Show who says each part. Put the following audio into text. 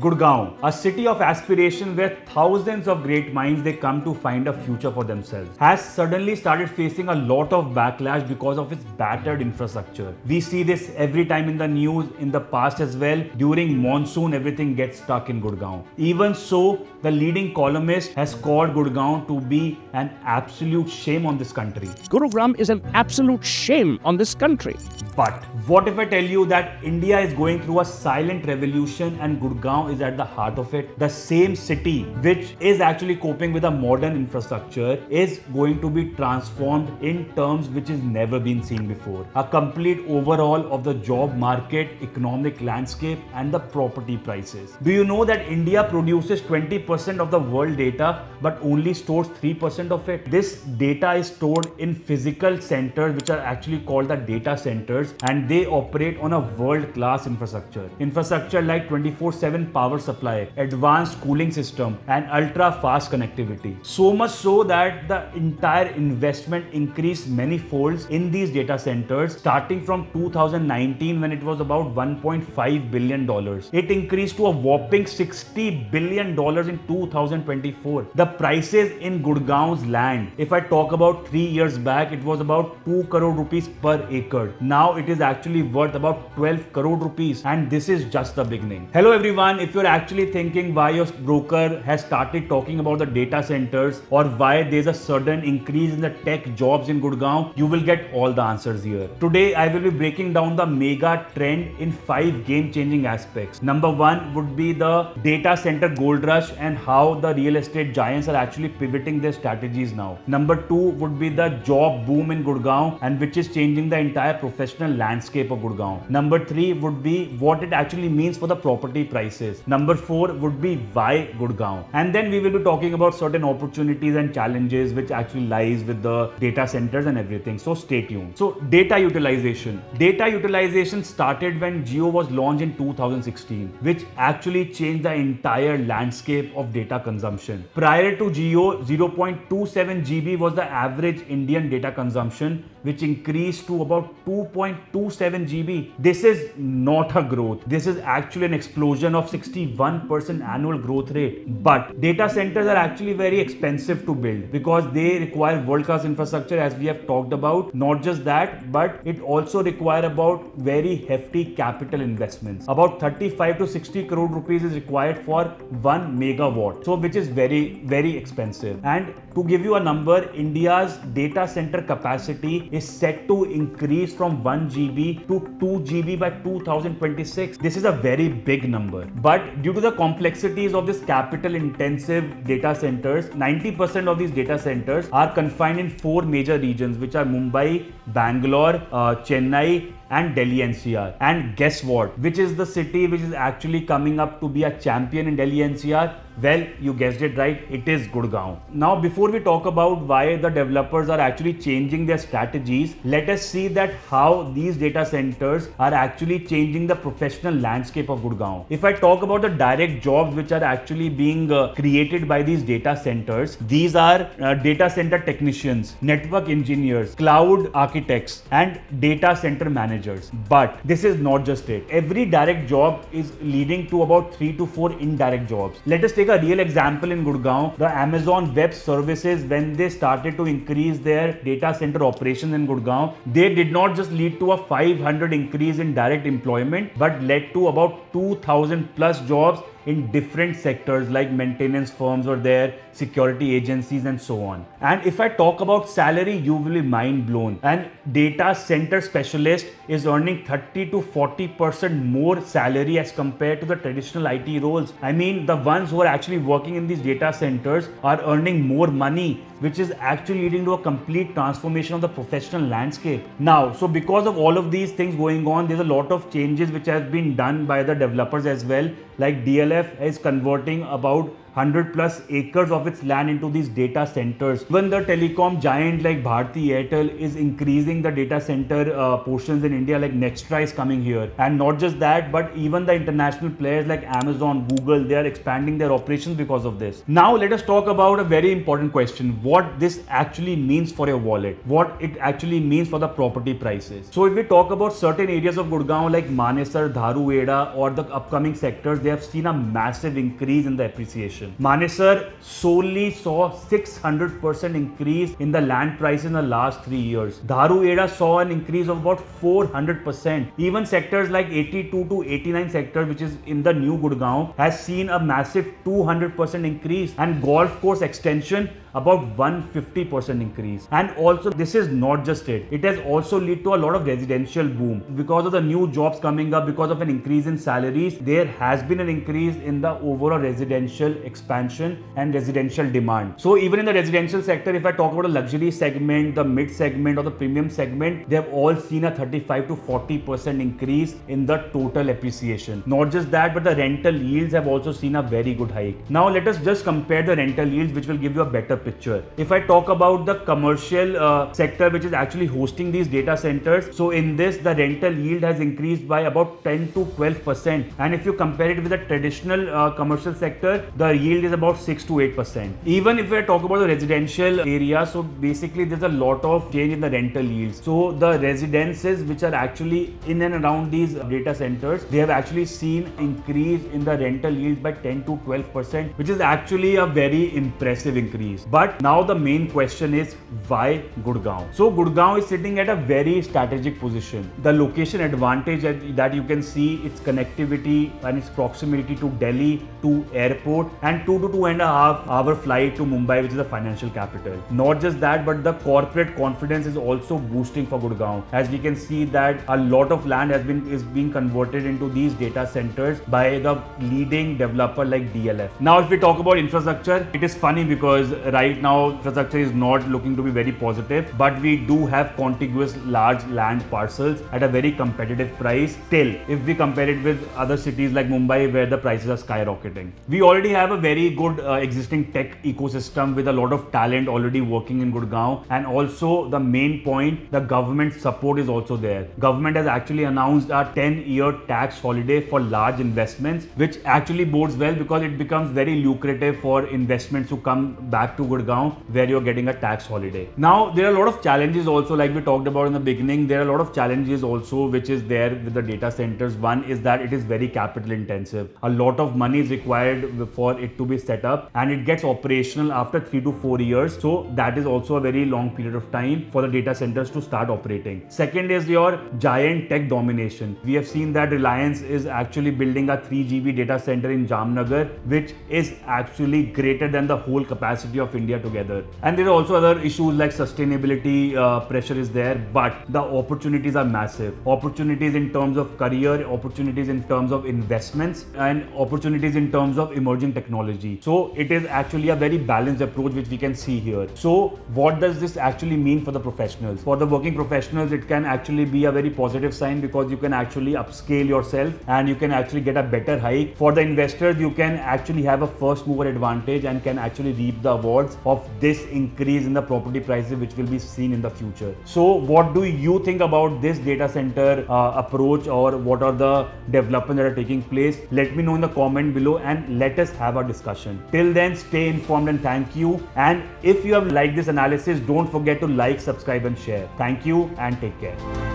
Speaker 1: Gurgaon, a city of aspiration where thousands of great minds they come to find a future for themselves, has suddenly started facing a lot of backlash because of its battered infrastructure. We see this every time in the news in the past as well. During monsoon, everything gets stuck in Gurgaon. Even so, the leading columnist has called Gurgaon to be an absolute shame on this country.
Speaker 2: Gurugram is an absolute shame on this country.
Speaker 1: But what if I tell you that India is going through a silent revolution and Gurgaon is at the heart of it? The same city which is actually coping with a modern infrastructure is going to be transformed in terms which has never been seen before. A complete overhaul of the job market, economic landscape and the property prices. Do you know that India produces 20% of the world data but only stores 3% of it? This data is stored in physical centers which are actually called the data centers, and they operate on a world-class infrastructure. Infrastructure like 24/7 power supply, advanced cooling system and ultra-fast connectivity. So much so that the entire investment increased many folds in these data centers starting from 2019 when it was about $1.5 billion. It increased to a whopping $60 billion in 2024. The prices in Gurgaon's land, if I talk about 3 years back, it was about 2 crore rupees per acre. Now it is actually worth about 12 crore rupees, and this is just the beginning. Hello everyone, if you're actually thinking why your broker has started talking about the data centers or why there's a sudden increase in the tech jobs in Gurgaon, you will get all the answers here. Today I will be breaking down the mega trend in 5 game-changing aspects. Number 1 would be the data center gold rush and how the real estate giants are actually pivoting their strategies now. Number 2 would be the job boom in Gurgaon and which is changing the entire professional landscape of Gurgaon. Number 3 would be what it actually means for the property prices. Number 4 would be why Gurgaon. And then we will be talking about certain opportunities and challenges which actually lies with the data centers and everything. So stay tuned. So data utilization. Data utilization started when Jio was launched in 2016, which actually changed the entire landscape of data consumption. Prior to Jio, 0.27 GB was the average Indian data consumption, which increased to about 2.27 GB. This is not a growth. This is actually an explosion of 61% annual growth rate. But data centers are actually very expensive to build because they require world-class infrastructure, as we have talked about. Not just that, but it also requires about very hefty capital investments. About 35 to 60 crore rupees is required for 1 megawatt. So which is very, very expensive. And to give you a number, India's data center capacity is set to increase from 1 GB to 2 GB by 2026. This is a very big number. But due to the complexities of this capital intensive data centers, 90% of these data centers are confined in 4 major regions, which are Mumbai, Bangalore, Chennai, and Delhi NCR. And guess what? Which is the city which is actually coming up to be a champion in Delhi NCR? Well, you guessed it right, it is Gurgaon. Now, before we talk about why the developers are actually changing their strategies, let us see that how these data centers are actually changing the professional landscape of Gurgaon. If I talk about the direct jobs which are actually being created by these data centers, these are data center technicians, network engineers, cloud architects, and data center managers. But this is not just it. Every direct job is leading to about 3 to 4 indirect jobs. Let us take a real example in Gurgaon. The Amazon Web Services, when they started to increase their data center operations in Gurgaon, they did not just lead to a 500 increase in direct employment, but led to about 2000 plus jobs in different sectors like maintenance firms were there, security agencies and so on. And if I talk about salary, you will be mind blown. And data center specialist is earning 30 to 40% more salary as compared to the traditional IT roles. I mean, the ones who are actually working in these data centers are earning more money, which is actually leading to a complete transformation of the professional landscape. Now, so because of all of these things going on, there's a lot of changes which have been done by the developers as well. Like DLF is converting about 100 plus acres of its land into these data centers. Even the telecom giant like Bharti Airtel is increasing the data center portions in India, like Nextra is coming here. And not just that, but even the international players like Amazon, Google, they are expanding their operations because of this. Now let us talk about a very important question: what this actually means for your wallet, what it actually means for the property prices. So if we talk about certain areas of Gurgaon like Manesar, Dharuheda or the upcoming sectors, they have seen a massive increase in the appreciation. Manesar solely saw 600% increase in the land price in the last 3 years. Dharuheda saw an increase of about 400%. Even sectors like 82 to 89 sector, which is in the new Gurgaon, has seen a massive 200% increase, and golf course extension about 150% increase. And also this is not just it has also led to a lot of residential boom because of the new jobs coming up, because of an increase in salaries. There has been an increase in the overall residential expansion and residential demand. So even in the residential sector, if I talk about a luxury segment, the mid segment or the premium segment, they have all seen a 35 to 40% increase in the total appreciation. Not just that, but the rental yields have also seen a very good hike. Now let us just compare the rental yields, which will give you a better picture. If I talk about the commercial sector, which is actually hosting these data centers, so in this the rental yield has increased by about 10 to 12%, and if you compare it with the traditional commercial sector, the yield is about 6 to 8%. Even if I talk about the residential area, so basically there's a lot of change in the rental yields. So the residences which are actually in and around these data centers, they have actually seen increase in the rental yields by 10 to 12%, which is actually a very impressive increase. But now the main question is, why Gurgaon? So Gurgaon is sitting at a very strategic position. The location advantage that you can see, its connectivity and its proximity to Delhi, to airport, and 2 to 2.5 hour flight to Mumbai, which is the financial capital. Not just that, but the corporate confidence is also boosting for Gurgaon, as we can see that a lot of land is being converted into these data centers by the leading developer like DLF. Now if we talk about infrastructure, it is funny because right now infrastructure is not looking to be very positive, but we do have contiguous large land parcels at a very competitive price still, if we compare it with other cities like Mumbai where the prices are skyrocketing. We already have a very good existing tech ecosystem with a lot of talent already working in Gurgaon, and also the main point, the government support is also there. Government has actually announced a 10-year tax holiday for large investments, which actually bodes well because it becomes very lucrative for investments to come back to Gurgaon where you're getting a tax holiday. Now there are a lot of challenges also, like we talked about in the beginning. There are a lot of challenges also which is there with the data centers. One is that it is very capital intensive. A lot of money is required for it to be set up, and it gets operational after 3 to 4 years. So that is also a very long period of time for the data centers to start operating. Second is your giant tech domination. We have seen that Reliance is actually building a 3 GB data center in Jamnagar, which is actually greater than the whole capacity of India together. And there are also other issues like sustainability pressure is there, but the opportunities are massive. Opportunities in terms of career, opportunities in terms of investments, and opportunities in terms of emerging technology. So it is actually a very balanced approach which we can see here. So what does this actually mean for the professionals? For the working professionals, it can actually be a very positive sign because you can actually upscale yourself and you can actually get a better hike. For the investors, you can actually have a first mover advantage and can actually reap the awards of this increase in the property prices which will be seen in the future. So what do you think about this data center approach, or what are the developments that are taking place? Let me know in the comment below and let us have a discussion. Till then, stay informed and thank you. And if you have liked this analysis, don't forget to like, subscribe and share. Thank you and take care.